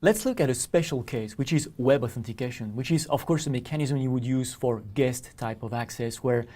Let's look at a special case, which is web authentication, which is, of course, a mechanism you would use for guest type of access, where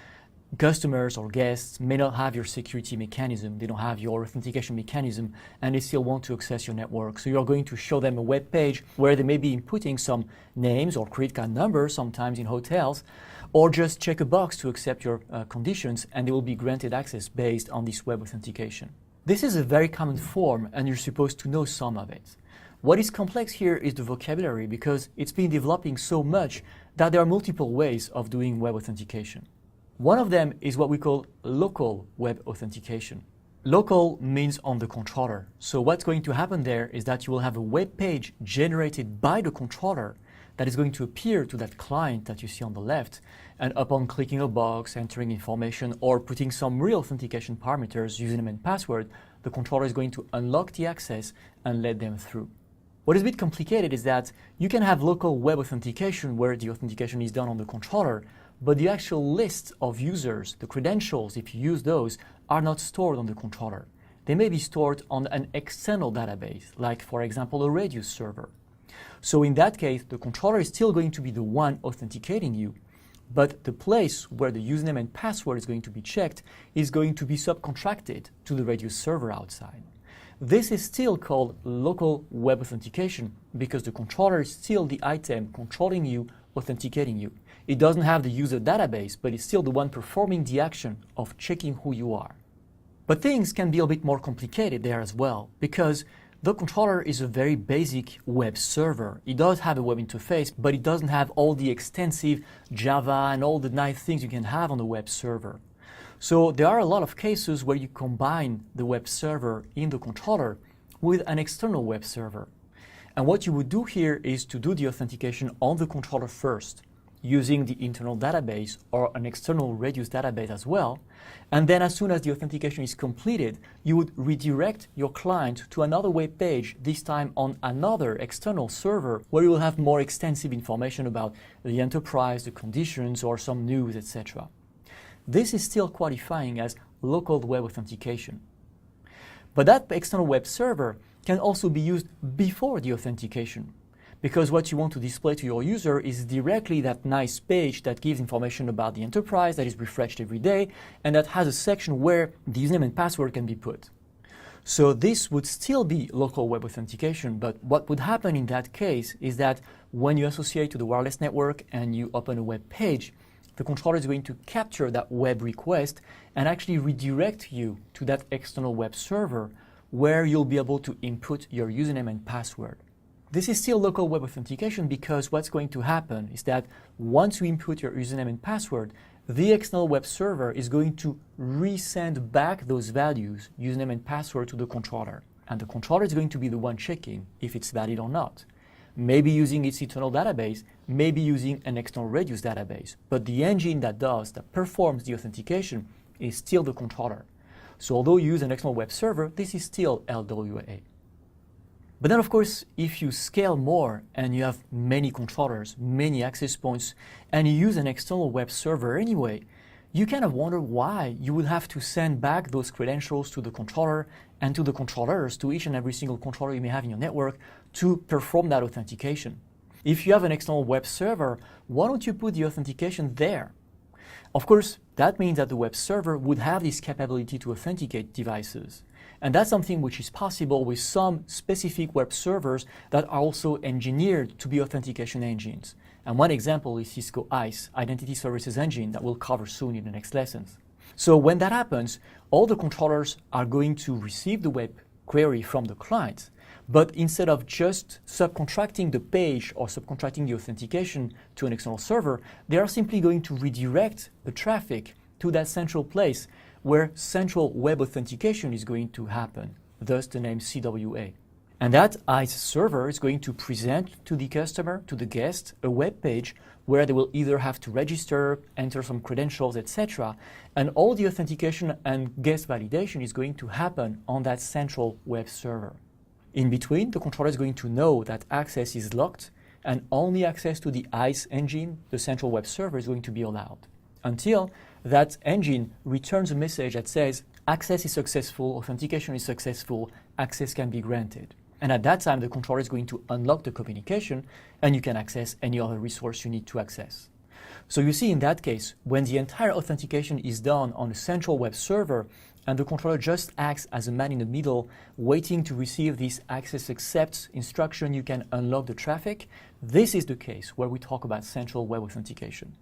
customers or guests may not have your security mechanism, they don't have your authentication mechanism, and they still want to access your network. So you're going to show them a web page where they may be inputting some names or credit card numbers, sometimes in hotels, or just check a box to accept your conditions, and they will be granted access based on this web authentication. This is a very common form, and you're supposed to know some of it. What is complex here is the vocabulary, because it's been developing so much that there are multiple ways of doing web authentication. One of them is what we call local web authentication. Local means on the controller. So what's going to happen there is that you will have a web page generated by the controller that is going to appear to that client that you see on the left. And upon clicking a box, entering information, or putting some real authentication parameters, username and password, the controller is going to unlock the access and let them through. What is a bit complicated is that you can have local web authentication where the authentication is done on the controller, but the actual list of users, the credentials, if you use those, are not stored on the controller. They may be stored on an external database, like, for example, a Radius server. So in that case, the controller is still going to be the one authenticating you, but the place where the username and password is going to be checked is going to be subcontracted to the Radius server outside. This is still called local web authentication because the controller is still the item controlling you, authenticating you. It doesn't have the user database, but it's still the one performing the action of checking who you are. But things can be a bit more complicated there as well, because the controller is a very basic web server. It does have a web interface, but it doesn't have all the extensive Java and all the nice things you can have on a web server. So there are a lot of cases where you combine the web server in the controller with an external web server. And what you would do here is to do the authentication on the controller first, using the internal database or an external Radius database as well. And then as soon as the authentication is completed, you would redirect your client to another web page, this time on another external server, where you will have more extensive information about the enterprise, the conditions, or some news, etc. This is still qualifying as local web authentication. But that external web server can also be used before the authentication, because what you want to display to your user is directly that nice page that gives information about the enterprise, that is refreshed every day, and that has a section where the username and password can be put. So this would still be local web authentication, but what would happen in that case is that when you associate to the wireless network and you open a web page, the controller is going to capture that web request and actually redirect you to that external web server where you'll be able to input your username and password. This is still local web authentication because what's going to happen is that once you input your username and password, the external web server is going to resend back those values, username and password, to the controller. And the controller is going to be the one checking if it's valid or not. Maybe using its internal database, maybe using an external Radius database. But the engine that performs the authentication is still the controller. So although you use an external web server, this is still LWA. But then, of course, if you scale more and you have many controllers, many access points, and you use an external web server anyway, you kind of wonder why you would have to send back those credentials to the controller and to the controllers, to each and every single controller you may have in your network, to perform that authentication. If you have an external web server, why don't you put the authentication there? Of course, that means that the web server would have this capability to authenticate devices. And that's something which is possible with some specific web servers that are also engineered to be authentication engines. And one example is Cisco ISE, Identity Services Engine, that we'll cover soon in the next lessons. So when that happens, all the controllers are going to receive the web query from the client, but instead of just subcontracting the page or subcontracting the authentication to an external server, they are simply going to redirect the traffic to that central place where central web authentication is going to happen, thus the name CWA. And that ISE server is going to present to the customer, to the guest, a web page where they will either have to register, enter some credentials, etc. And all the authentication and guest validation is going to happen on that central web server. In between, the controller is going to know that access is locked and only access to the ISE engine, the central web server, is going to be allowed, until that engine returns a message that says access is successful, authentication is successful, access can be granted. And at that time, the controller is going to unlock the communication, and you can access any other resource you need to access. So you see, in that case, when the entire authentication is done on a central web server, and the controller just acts as a man in the middle, waiting to receive this access accept instruction, you can unlock the traffic. This is the case where we talk about central web authentication.